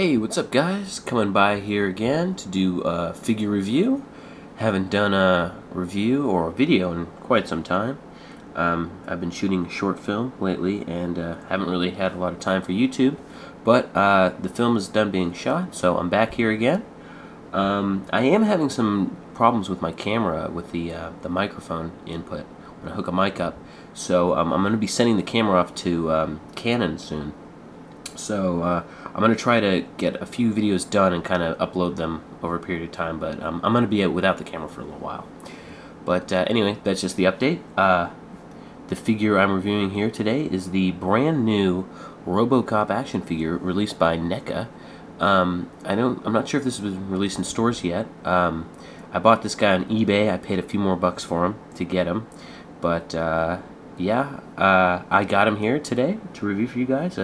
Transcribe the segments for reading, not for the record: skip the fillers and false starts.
Hey, what's up guys? Coming by here again to do a figure review. Haven't done a review or a video in quite some time. I've been shooting short film lately and haven't really had a lot of time for YouTube, but the film is done being shot, so I'm back here again. I am having some problems with my camera with the microphone input when I hook a mic up, so I'm going to be sending the camera off to Canon soon. So I'm going to try to get a few videos done and kind of upload them over a period of time, but I'm going to be without the camera for a little while. But anyway, that's just the update. The figure I'm reviewing here today is the brand new RoboCop action figure released by NECA. I'm not sure if this was released in stores yet. I bought this guy on eBay. I paid a few more bucks for him to get him, but yeah, I got him here today to review for you guys.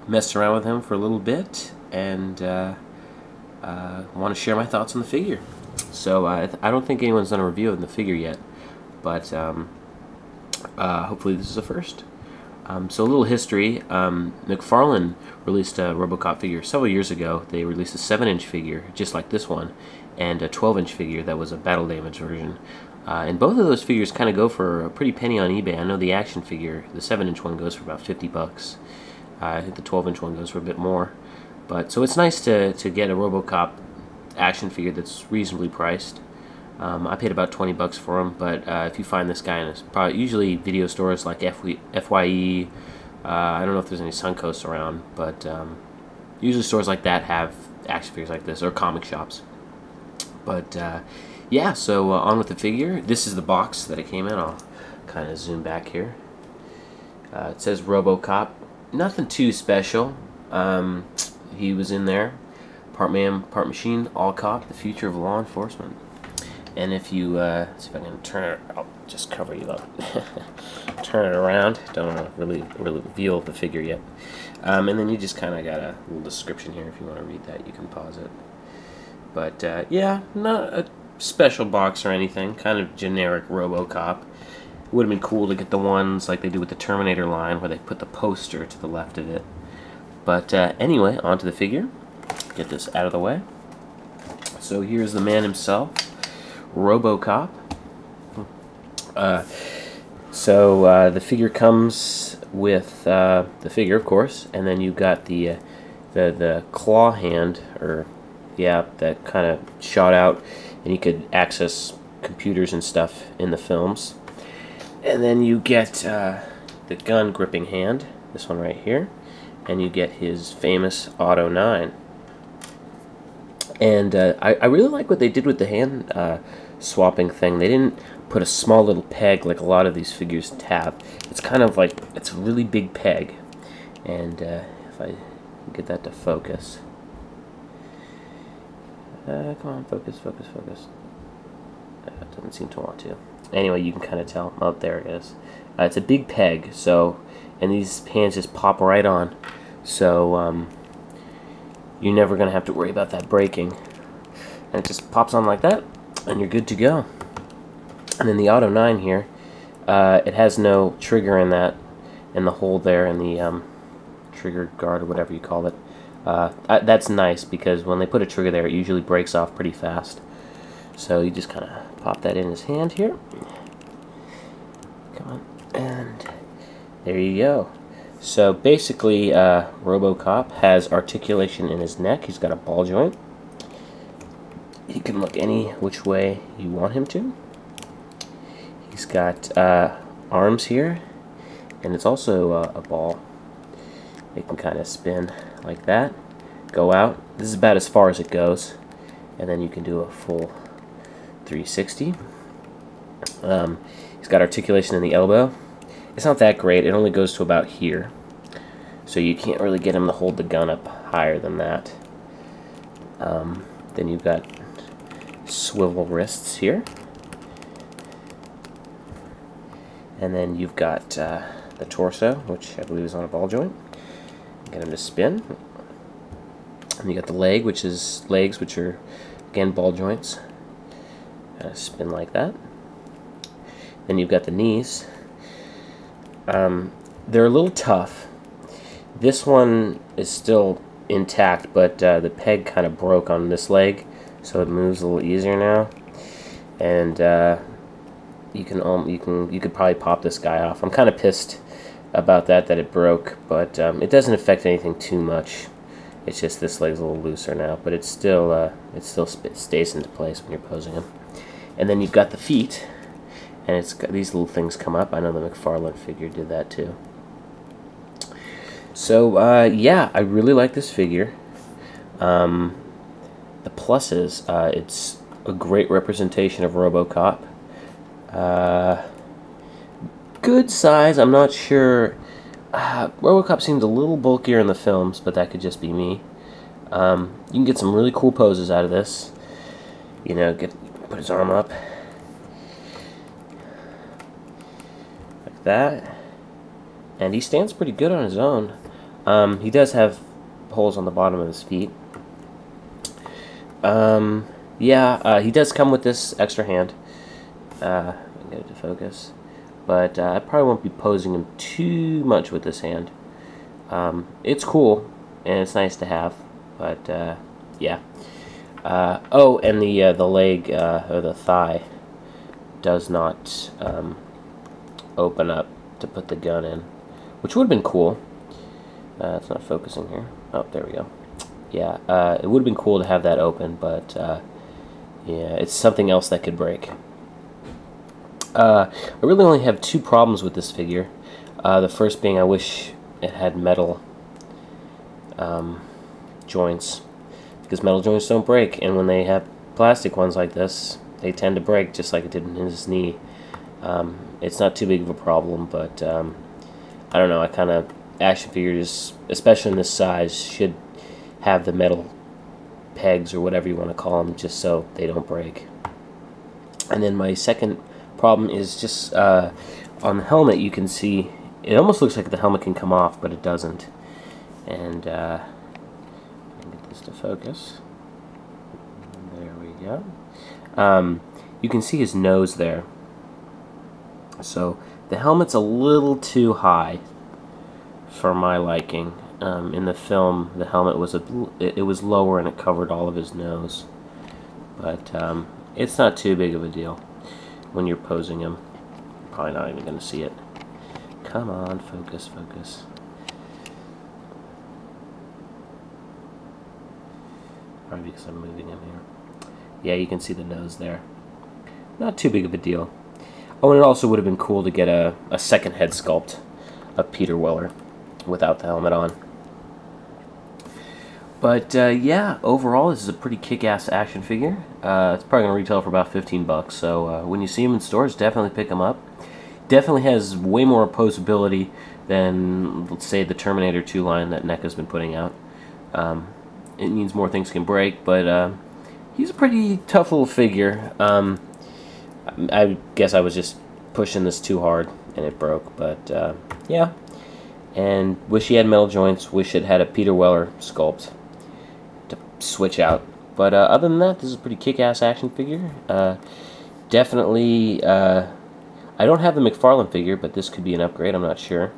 Messed around with him for a little bit and want to share my thoughts on the figure. So I don't think anyone's done a review of the figure yet, but hopefully this is a first. So a little history. McFarlane released a RoboCop figure several years ago. They released a 7-inch figure just like this one and a 12-inch figure that was a battle damage version. And both of those figures kind of go for a pretty penny on eBay. I know the action figure, the 7-inch one, goes for about 50 bucks. I think the 12-inch one goes for a bit more. But so it's nice to get a RoboCop action figure that's reasonably priced. I paid about 20 bucks for him, but if you find this guy in probably usually video stores like FYE, I don't know if there's any Suncoast around, but usually stores like that have action figures like this, or comic shops. But yeah, so on with the figure. This is the box that it came in. I'll kind of zoom back here. It says RoboCop. Nothing too special. He was in there. Part man, part machine, all cop, the future of law enforcement. And if you, see if I can turn it, I'll just cover you up. Turn it around. Don't want to really reveal the figure yet. And then you just kind of got a little description here. If you want to read that, you can pause it. But yeah, not a special box or anything. Kind of generic RoboCop. It would have been cool to get the ones like they do with the Terminator line where they put the poster to the left of it. But anyway, onto the figure. Get this out of the way. So here's the man himself, RoboCop. So the figure comes with the figure, of course, and then you've got the claw hand, or yeah, that kind of shot out, and you could access computers and stuff in the films. And then you get the gun gripping hand, this one right here, and you get his famous Auto 9. And I really like what they did with the hand swapping thing. They didn't put a small little peg like a lot of these figures have. It's kind of like, it's a really big peg. And if I get that to focus. Come on, focus, focus, focus. It doesn't seem to want to. Anyway, you can kind of tell. Oh, there it is. It's a big peg, so, and these hands just pop right on. So, you're never going to have to worry about that breaking. And it just pops on like that, and you're good to go. And then the Auto 9 here, it has no trigger in that, in the hole there, in the trigger guard, or whatever you call it. That's nice, because when they put a trigger there, it usually breaks off pretty fast. So you just kind of pop that in his hand here. Come on. And there you go. So basically, RoboCop has articulation in his neck. He's got a ball joint. He can look any which way you want him to. He's got arms here. And it's also a ball. It can kind of spin like that. Go out. This is about as far as it goes. And then you can do a full 360. He's got articulation in the elbow. It's not that great. It only goes to about here. So you can't really get him to hold the gun up higher than that. Then you've got swivel wrists here. And then you've got the torso, which I believe is on a ball joint. Get him to spin. And you got the leg, which is legs, which are again ball joints. Spin like that. Then you've got the knees. They're a little tough. This one is still intact, but the peg kind of broke on this leg, so it moves a little easier now. And you could probably pop this guy off. I'm kind of pissed about that it broke, but it doesn't affect anything too much. It's just this leg's a little looser now, but it still stays into place when you're posing him. And then you've got the feet, and it's got these little things come up. I know the McFarlane figure did that too. So yeah, I really like this figure. The pluses, it's a great representation of RoboCop. Good size. I'm not sure. RoboCop seems a little bulkier in the films, but that could just be me. You can get some really cool poses out of this. You know, put his arm up like that, and he stands pretty good on his own. He does have holes on the bottom of his feet. Yeah, he does come with this extra hand. Get it to focus. But I probably won't be posing him too much with this hand. It's cool, and it's nice to have, but yeah. Oh, and the leg, or the thigh, does not open up to put the gun in, which would have been cool. It's not focusing here. Oh, there we go. Yeah, it would have been cool to have that open, but yeah, it's something else that could break. I really only have two problems with this figure. The first being I wish it had metal joints, because metal joints don't break, and when they have plastic ones like this, they tend to break, just like it did in his knee. It's not too big of a problem, but I don't know, I kind of, action figures, especially in this size, should have the metal pegs, or whatever you want to call them, just so they don't break. And then my second problem is just on the helmet. You can see it almost looks like the helmet can come off, but it doesn't. And get this to focus. There we go. You can see his nose there. So the helmet's a little too high for my liking. In the film, the helmet was it was lower, and it covered all of his nose. But it's not too big of a deal. When you're posing him, probably not even going to see it. Come on, focus, focus. Probably because I'm moving him here. Yeah, you can see the nose there. Not too big of a deal. Oh, and it also would have been cool to get a second head sculpt of Peter Weller without the helmet on. But yeah, overall, this is a pretty kick-ass action figure. It's probably going to retail for about 15 bucks. So when you see them in stores, definitely pick them up. Definitely has way more posability than, let's say, the Terminator 2 line that NECA's been putting out. It means more things can break, but he's a pretty tough little figure. I guess I was just pushing this too hard, and it broke. But yeah, and wish he had metal joints. Wish it had a Peter Weller sculpt to switch out. But other than that, this is a pretty kick-ass action figure. Definitely, I don't have the McFarlane figure, but this could be an upgrade. I'm not sure.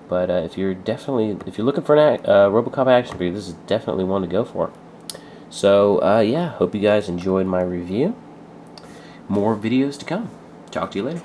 But if you're looking for an RoboCop action figure, this is definitely one to go for. So yeah, hope you guys enjoyed my review. More videos to come. Talk to you later.